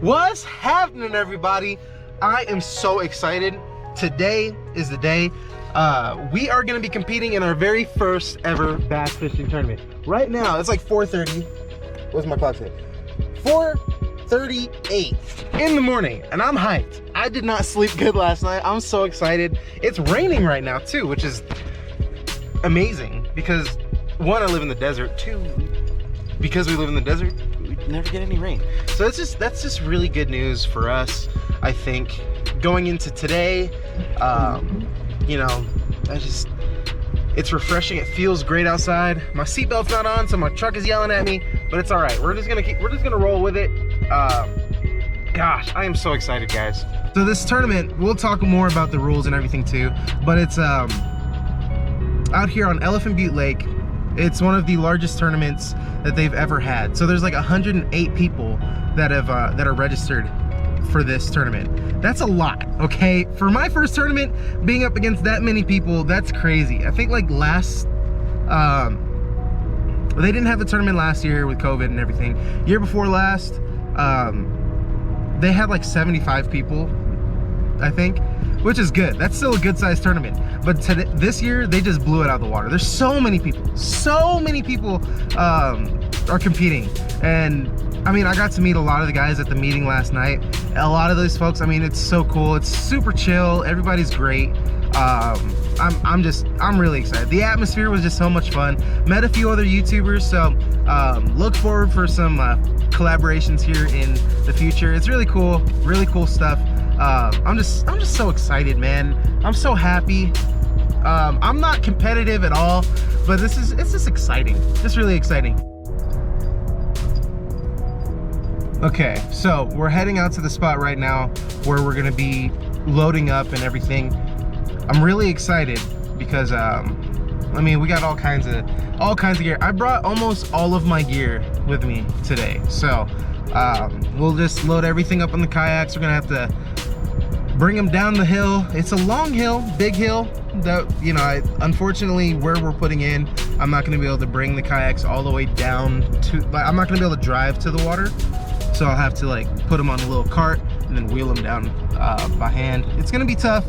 What's happening, everybody? I am so excited. Today is the day. We are going to be competing in our very first ever bass fishing tournament. Right now, it's like 4:30. What's my clock say? 4:38 in the morning, and I'm hyped. I did not sleep good last night. I'm so excited. It's raining right now too, which is amazing because one, I live in the desert. Two, because we live in the desert, we never get any rain. So that's just really good news for us, I think, going into today. You know, it's refreshing. It feels great outside. My seatbelt's not on, so my truck is yelling at me, but it's all right. We're just gonna roll with it. Gosh, I am so excited, guys. So this tournament, we'll talk more about the rules and everything too, but it's out here on Elephant Butte Lake. It's one of the largest tournaments that they've ever had. So there's like 108 people that are registered for this tournament. That's a lot, okay? For my first tournament, being up against that many people, that's crazy. I think like they didn't have the tournament last year with COVID and everything. Year before last, they had like 75 people, I think, which is good. That's still a good sized tournament. But this year, they just blew it out of the water. There's so many people are competing. And I mean, I got to meet a lot of the guys at the meeting last night. A lot of those folks, I mean, it's so cool. It's super chill. Everybody's great. I'm really excited. The atmosphere was just so much fun. Met a few other YouTubers, so look forward for some collaborations here in the future. It's really cool stuff. I'm just so excited, man. I'm so happy. I'm not competitive at all, but it's just exciting. Just really exciting. Okay, so we're heading out to the spot right now where we're gonna be loading up and everything. I'm really excited because I mean, we got all kinds of gear. I brought almost all of my gear with me today, so we'll just load everything up on the kayaks. We're gonna have to bring them down the hill. It's a long hill, big hill that, you know, unfortunately where we're putting in, I'm not gonna be able to bring the kayaks all the way down to, like, I'm not gonna be able to drive to the water. So I'll have to like put them on a little cart and then wheel them down by hand. It's gonna be tough,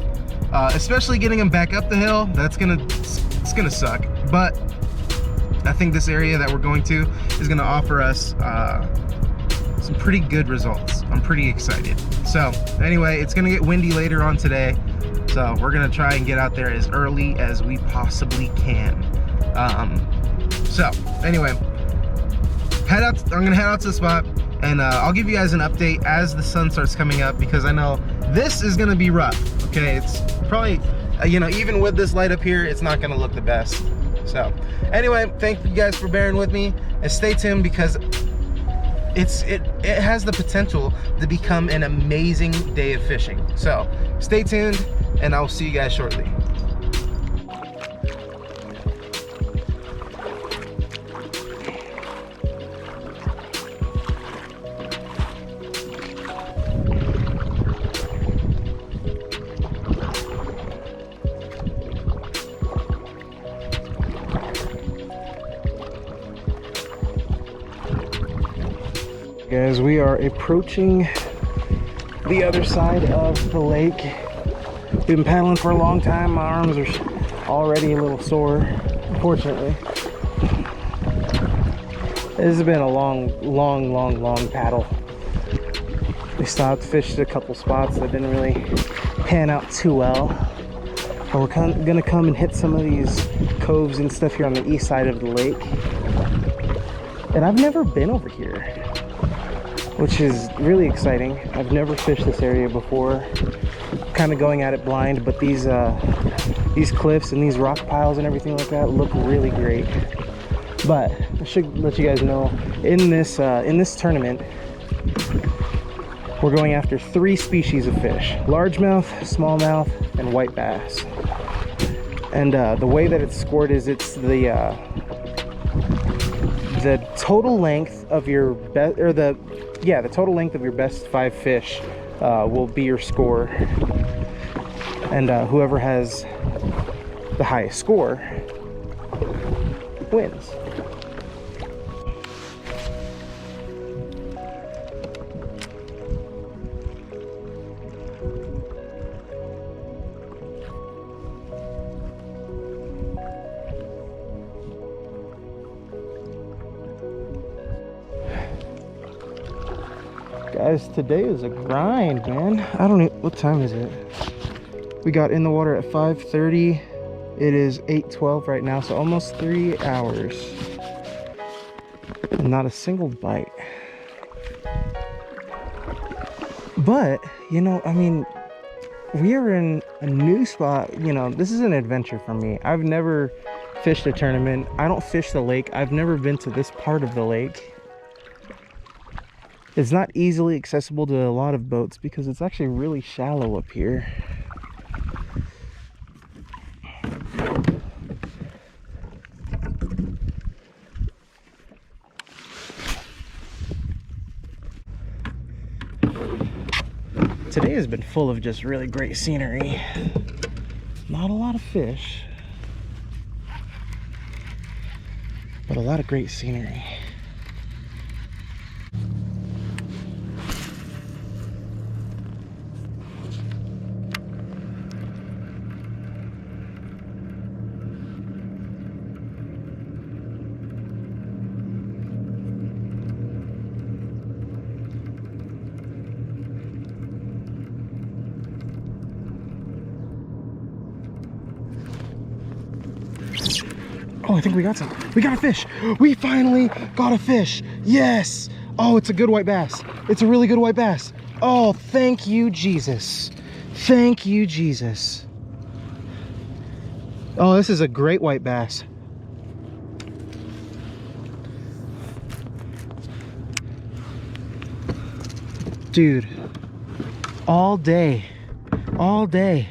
especially getting them back up the hill. It's gonna suck. But I think this area that we're going to is gonna offer us some pretty good results. I'm pretty excited. So anyway, it's gonna get windy later on today. So we're gonna try and get out there as early as we possibly can. So anyway, I'm gonna head out to the spot. And I'll give you guys an update as the sun starts coming up, because I know this is gonna be rough, okay? It's probably, you know, even with this light up here, it's not gonna look the best. So anyway, thank you guys for bearing with me, and stay tuned because it has the potential to become an amazing day of fishing. So stay tuned, and I'll see you guys shortly. Guys, we are approaching the other side of the lake. We've been paddling for a long time. My arms are already a little sore, unfortunately. This has been a long paddle. We stopped, fished a couple spots that didn't really pan out too well. But we're gonna come and hit some of these coves and stuff here on the east side of the lake. And I've never been over here, which is really exciting. I've never fished this area before. Kind of going at it blind, but these cliffs and these rock piles and everything like that look really great. But I should let you guys know, in this tournament, we're going after 3 species of fish: largemouth, smallmouth, and white bass. And the way that it's scored is it's the total length of your best, or the total length of your best 5 fish will be your score, and whoever has the highest score wins. Guys, today is a grind, man. I don't know what time is it. We got in the water at 5:30. It is 8:12 right now, so almost 3 hours. And not a single bite. But, you know, I mean, we are in a new spot. You know, this is an adventure for me. I've never fished a tournament. I don't fish the lake. I've never been to this part of the lake. It's not easily accessible to a lot of boats because it's actually really shallow up here. Today has been full of just really great scenery. Not a lot of fish, but a lot of great scenery. Oh, I think we got some. We got a fish. We finally got a fish. Yes. Oh, it's a good white bass. It's a really good white bass. Oh, thank you, Jesus. Thank you, Jesus. Oh, this is a great white bass. Dude, all day. All day.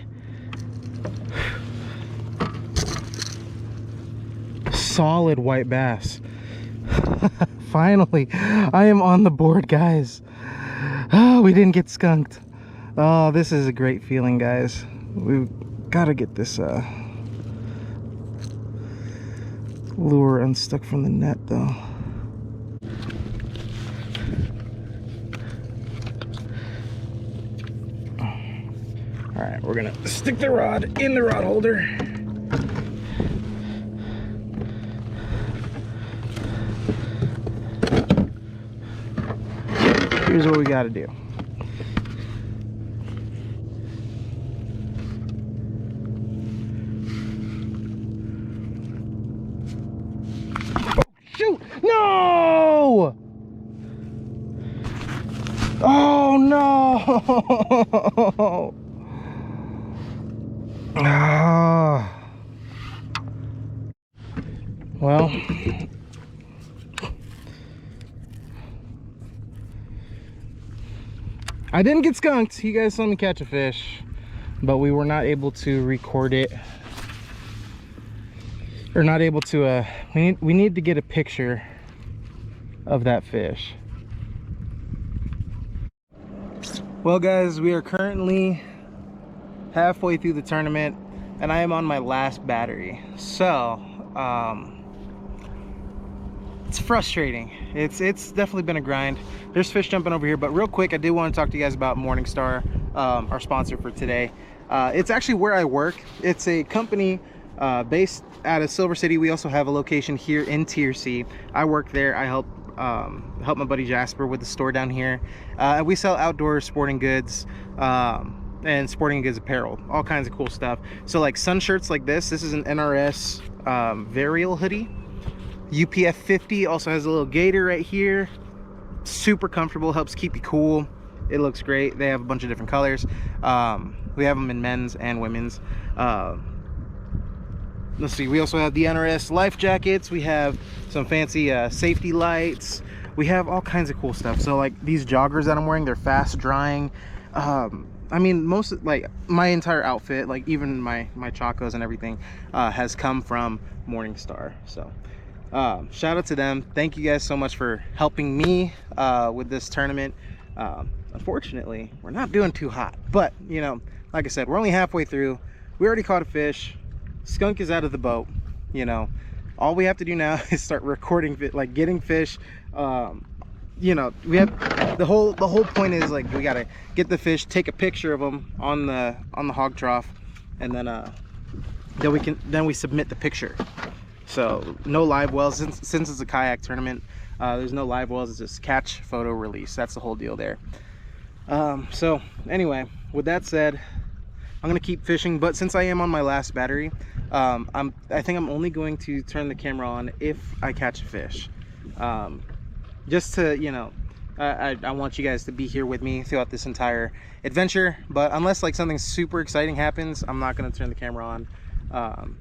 Solid white bass. Finally, I am on the board, guys. Oh, we didn't get skunked. Oh, this is a great feeling, guys. We've got to get this lure unstuck from the net, though. All right, we're gonna stick the rod in the rod holder. Here's what we got to do. Oh, shoot! No! Oh no! Ah. Well, I didn't get skunked. You guys saw me catch a fish, but we were not able to record it, or not able to we need to get a picture of that fish. Well, guys, we are currently halfway through the tournament and I am on my last battery, so it's frustrating. It's definitely been a grind. There's fish jumping over here, but real quick, I did want to talk to you guys about Morningstar, our sponsor for today. It's actually where I work. It's a company based out of Silver City. We also have a location here in Tier C. I work there. I help my buddy Jasper with the store down here. And we sell outdoor sporting goods and sporting goods apparel, all kinds of cool stuff. So like sun shirts like this is an NRS Varial hoodie. UPF 50 also has a little gator right here. Super comfortable, helps keep you cool. It looks great. They have a bunch of different colors. We have them in men's and women's. Let's see, we also have the NRS life jackets. We have some fancy safety lights. We have all kinds of cool stuff. So like these joggers that I'm wearing, they're fast drying. I mean, like my entire outfit, like even my chacos and everything, has come from Morningstar. So shout out to them. Thank you guys so much for helping me with this tournament. Unfortunately, we're not doing too hot, but you know, like I said, we're only halfway through. We already caught a fish. Skunk is out of the boat. You know, all we have to do now is start recording, like getting fish. You know, we have the whole point is like we gotta get the fish, take a picture of them on the hog trough, and then we submit the picture. So no live wells since it's a kayak tournament. There's no live wells, it's just catch, photo, release. That's the whole deal there. So anyway, with that said, I'm gonna keep fishing, but since I am on my last battery, I think I'm only going to turn the camera on if I catch a fish. Just to, you know, I want you guys to be here with me throughout this entire adventure, but unless like something super exciting happens, I'm not going to turn the camera on.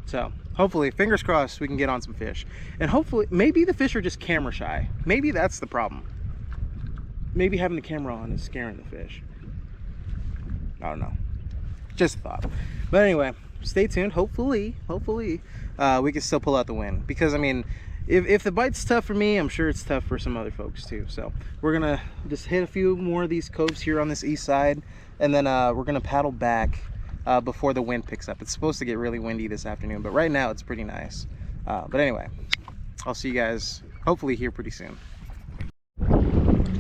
So hopefully, fingers crossed, we can get on some fish. And hopefully, maybe the fish are just camera shy. Maybe that's the problem. Maybe having the camera on is scaring the fish. I don't know, just a thought. But anyway, stay tuned. Hopefully we can still pull out the win, because I mean, if the bite's tough for me, I'm sure it's tough for some other folks too. So we're gonna just hit a few more of these coves here on this east side, and then we're gonna paddle back before the wind picks up. It's supposed to get really windy this afternoon, but right now it's pretty nice. But anyway, I'll see you guys hopefully here pretty soon.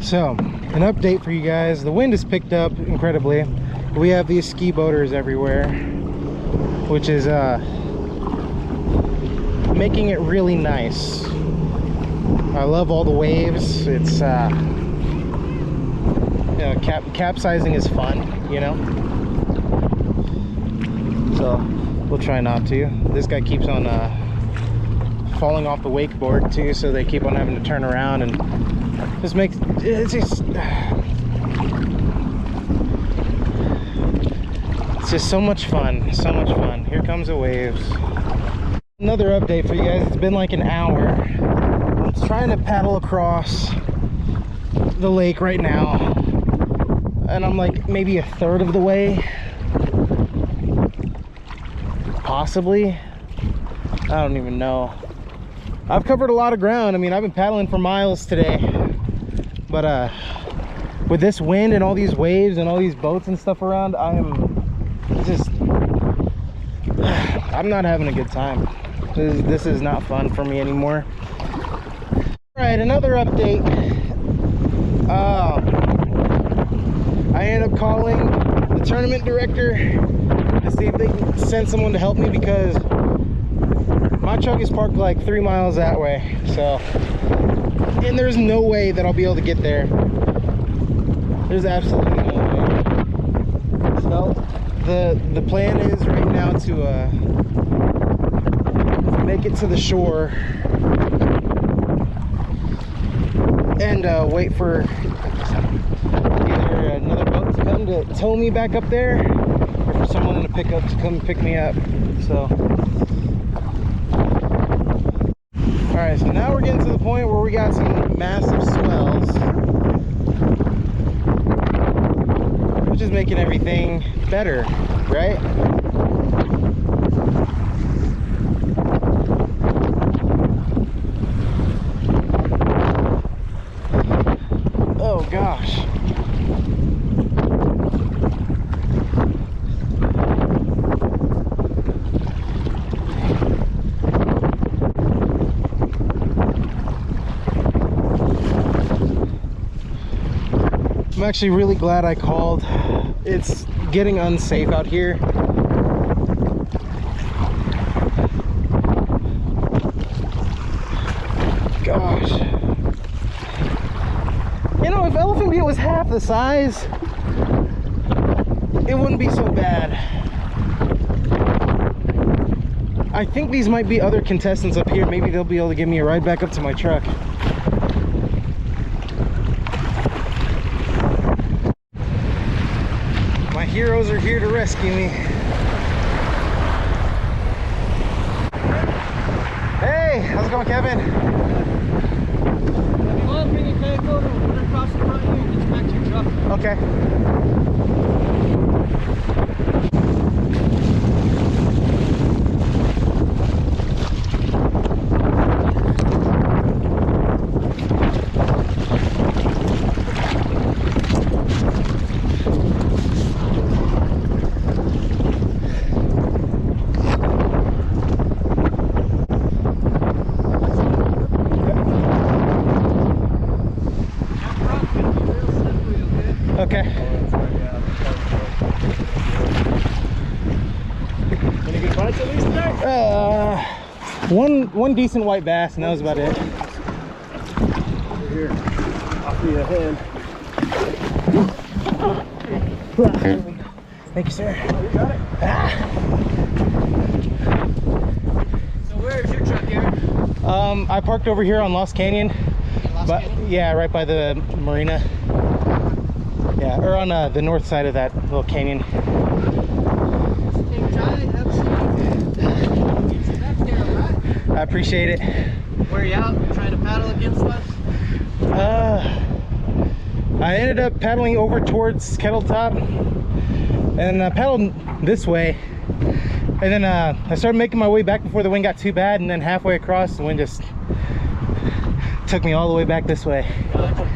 So an update for you guys: the wind has picked up incredibly. We have these ski boaters everywhere, which is making it really nice. I love all the waves. It's you know, capsizing is fun, you know, so we'll try not to. This guy keeps on falling off the wakeboard too, so they keep on having to turn around, and just makes it's just so much fun, so much fun. Here comes the waves. Another update for you guys: it's been like an hour. I'm trying to paddle across the lake right now, and I'm like maybe a third of the way, possibly. I don't even know. I've covered a lot of ground. I mean, I've been paddling for miles today, but with this wind and all these waves and all these boats and stuff around, I'm not having a good time. This is not fun for me anymore. All right, another update. I ended up calling the tournament director to see if they can send someone to help me, because my truck is parked like 3 miles that way. So, and there's no way that I'll be able to get there. There's absolutely no way. So the plan is right now to make it to the shore and wait for either another boat to come to tow me back up there, or for someone in a pickup to come pick me up. So alright, so now we're getting to the point where we got some massive swells, which is making everything better, right? Oh gosh. I'm actually really glad I called. It's getting unsafe out here. Gosh. You know, if Elephant Butte was half the size, it wouldn't be so bad. I think these might be other contestants up here. Maybe they'll be able to give me a ride back up to my truck. My heroes are here to rescue me. Hey, how's it going, Kevin? Well, bring your kayak over, put it across the front here, and get you back to your truck. Okay. Okay. Any good bites at least today? One decent white bass, and that was about it. here. Offer you a hand. There we go. Thank you, sir. Oh, you got it. Ah. So where is your truck, Aaron? I parked over here on Lost Canyon. Canyon? Yeah, right by the marina. Yeah, or on the north side of that little canyon. Hang tight, have a seat. Get you back there, all right? I appreciate it. Where are you out? Trying to paddle against us? I ended up paddling over towards Kettle Top and paddled this way, and then I started making my way back before the wind got too bad, and then halfway across the wind just took me all the way back this way. Gotcha.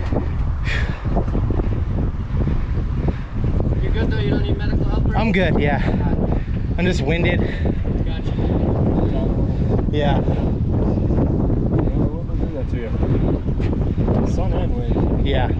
You're good though? You don't need medical help? I'm good, yeah. I'm just winded. Gotcha. Yeah. What will do that to you? Sun and wind. Yeah.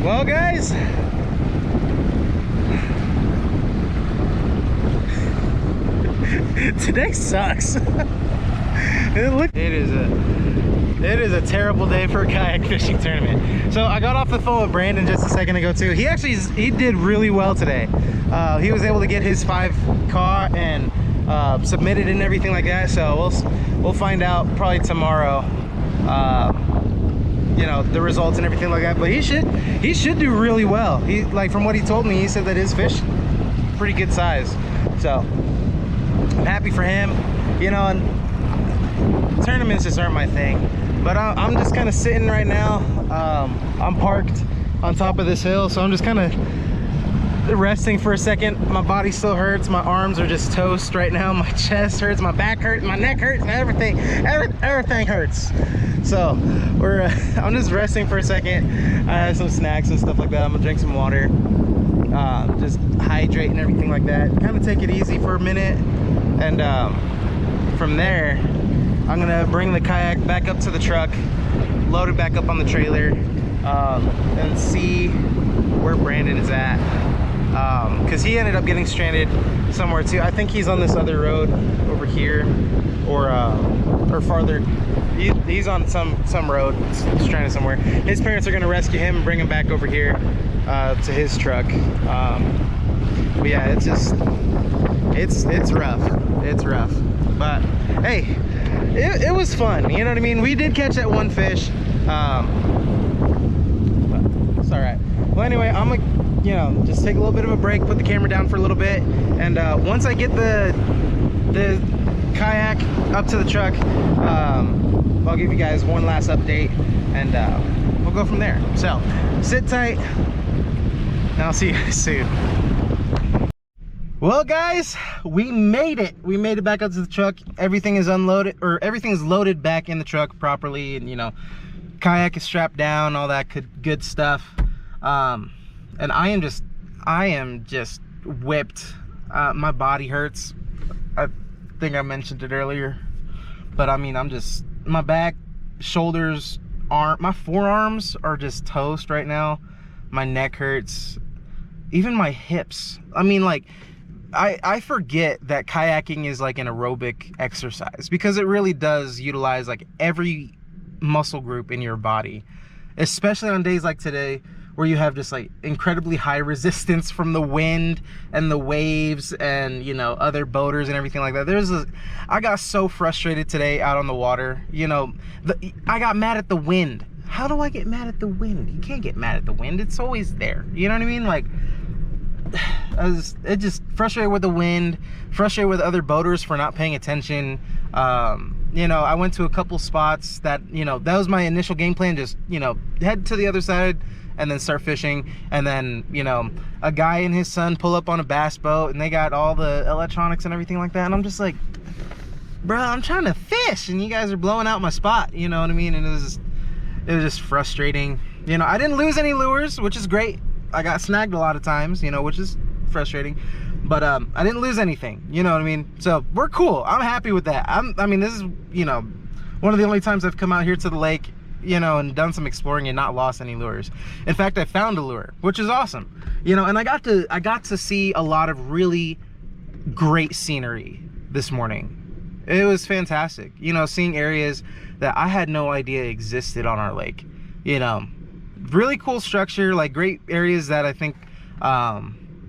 Well, guys, today sucks. It is a terrible day for a kayak fishing tournament. So I got off the phone with Brandon just a second ago too. He did really well today. He was able to get his 5 caught and submitted and everything like that. So we'll find out probably tomorrow. You know, the results and everything like that, but he should do really well. He, like, from what he told me, he said that his fish pretty good size, so I'm happy for him. You know, and tournaments just aren't my thing, but I'm just kind of sitting right now. I'm parked on top of this hill, so I'm just kind of resting for a second. My body still hurts, my arms are just toast right now, my chest hurts, my back hurts, my neck hurts, everything hurts. So I'm just resting for a second. I have some snacks and stuff like that. I'm gonna drink some water, just hydrate and everything like that, kind of take it easy for a minute, and from there I'm gonna bring the kayak back up to the truck, load it back up on the trailer, and see where Brandon is at, because he ended up getting stranded somewhere too. I think he's on this other road over here, or farther. He's on some road, stranded somewhere. His parents are gonna rescue him and bring him back over here to his truck. But yeah, it's just it's rough, but hey, it was fun, you know what I mean? We did catch that one fish, but it's all right. Well, anyway, I'm gonna, you know, just take a little bit of a break, put the camera down for a little bit, and once I get the kayak up to the truck, I'll give you guys one last update, and we'll go from there. So sit tight, and I'll see you guys soon. Well, guys, we made it back up to the truck. Everything is unloaded, or everything is loaded back in the truck properly, and you know, kayak is strapped down, all that good stuff. And I am just whipped. My body hurts. I think I mentioned it earlier, but I mean, my back, shoulders, my forearms are just toast right now. My neck hurts, even my hips. I mean, like, I forget that kayaking is like an aerobic exercise, because it really does utilize like every muscle group in your body, especially on days like today where you have just like incredibly high resistance from the wind and the waves and, you know, other boaters and everything like that. I got so frustrated today out on the water. You know, I got mad at the wind. How do I get mad at the wind? You can't get mad at the wind. It's always there. You know what I mean? Like, it just frustrated with the wind, frustrated with other boaters for not paying attention. You know, I went to a couple spots that, you know, that was my initial game plan, just, you know, head to the other side and then start fishing. And then, you know, a guy and his son pull up on a bass boat and they got all the electronics and everything like that, and I'm just like, bro, I'm trying to fish and you guys are blowing out my spot, you know what I mean? And it was just frustrating. You know, I didn't lose any lures, which is great. I got snagged a lot of times, you know, which is frustrating, but I didn't lose anything, you know what I mean? So we're cool. I'm happy with that. I mean, this is, you know, one of the only times I've come out here to the lake, you know, and done some exploring and not lost any lures. In fact, I found a lure, which is awesome, you know. And I got to see a lot of really great scenery this morning. It was fantastic, you know, seeing areas that I had no idea existed on our lake, you know. Really cool structure, like great areas that I think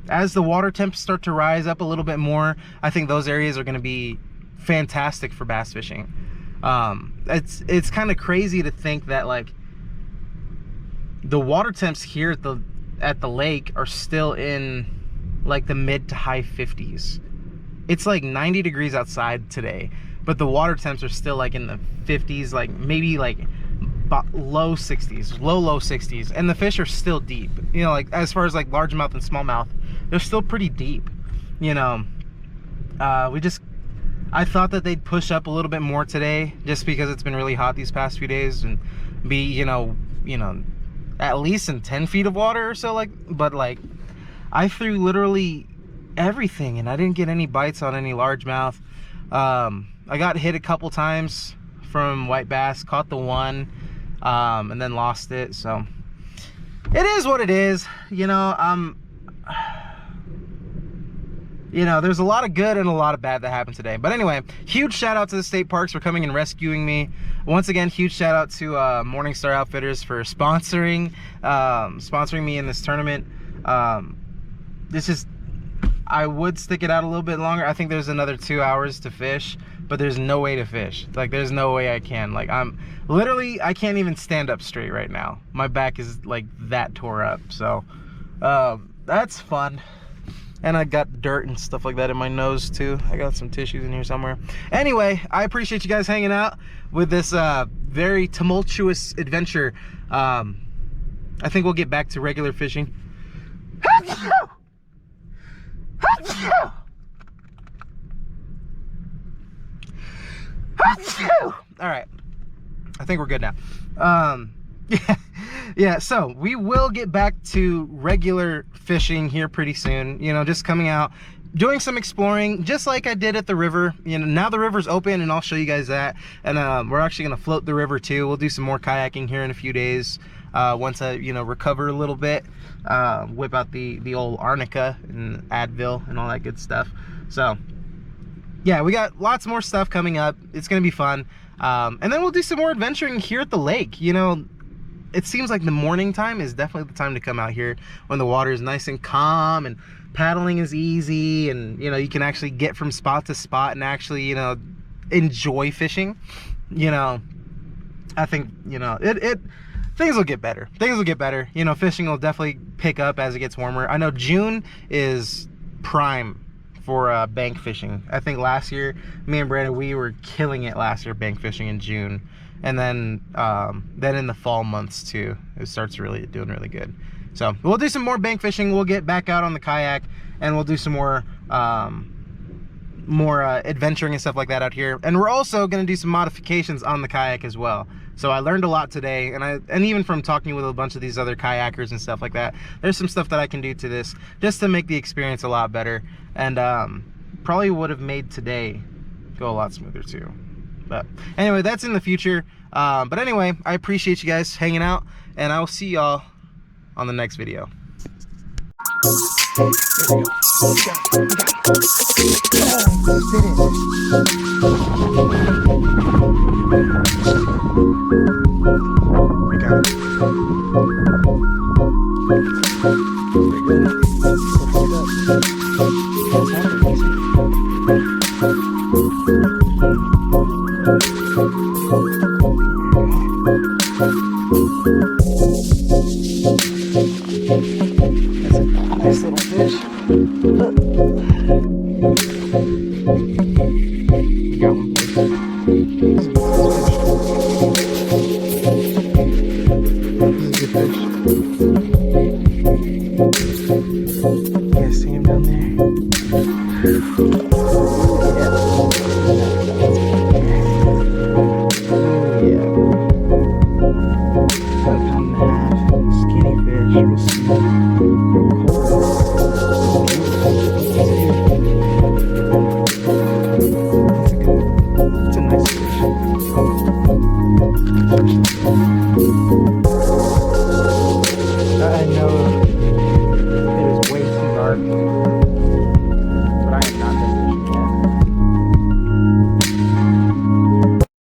as the water temps start to rise up a little bit more, I think those areas are going to be fantastic for bass fishing. It's kind of crazy to think that like the water temps here at the lake are still in like the mid to high 50s. It's like 90 degrees outside today, but the water temps are still like in the 50s, like maybe like low 60s, low 60s, and the fish are still deep, you know, like as far as like largemouth and smallmouth, they're still pretty deep, you know. I thought that they'd push up a little bit more today just because it's been really hot these past few days and be, you know, at least in 10 feet of water or so, like, but like I threw literally everything and I didn't get any bites on any largemouth. I got hit a couple times from white bass, caught the one, and then lost it. So it is what it is, you know. You know, there's a lot of good and a lot of bad that happened today. But anyway, huge shout out to the state parks for coming and rescuing me. Once again, huge shout out to Morningstar Outfitters for sponsoring me in this tournament. This is, I would stick it out a little bit longer. I think there's another 2 hours to fish, but there's no way to fish. Like, there's no way I can. Like, I'm literally, I can't even stand up straight right now. My back is like that tore up. So that's fun. And I got dirt and stuff like that in my nose too. I got some tissues in here somewhere. Anyway, I appreciate you guys hanging out with this very tumultuous adventure. I think we'll get back to regular fishing. All right, I think we're good now. Yeah, so we will get back to regular fishing here pretty soon, you know, just coming out, doing some exploring, just like I did at the river. You know, now the river's open and I'll show you guys that. And we're actually gonna float the river too. We'll do some more kayaking here in a few days, once I, you know, recover a little bit, whip out the old arnica and Advil and all that good stuff. So yeah, we got lots more stuff coming up. It's gonna be fun. And then we'll do some more adventuring here at the lake. You know, it seems like the morning time is definitely the time to come out here when the water is nice and calm and paddling is easy, and you know, you can actually get from spot to spot and actually, you know, enjoy fishing. You know, I think, you know, things will get better. Things will get better. You know, fishing will definitely pick up as it gets warmer. I know June is prime for bank fishing. I think last year, me and Brandon, we were killing it last year bank fishing in June. And then in the fall months too, it starts really doing really good. So we'll do some more bank fishing. We'll get back out on the kayak and we'll do some more adventuring and stuff like that out here. And we're also going to do some modifications on the kayak as well. So I learned a lot today, and even from talking with a bunch of these other kayakers and stuff like that, there's some stuff that I can do to this just to make the experience a lot better, and probably would have made today go a lot smoother too. But anyway, that's in the future. But anyway, I appreciate you guys hanging out, and I will see y'all on the next video. We got it.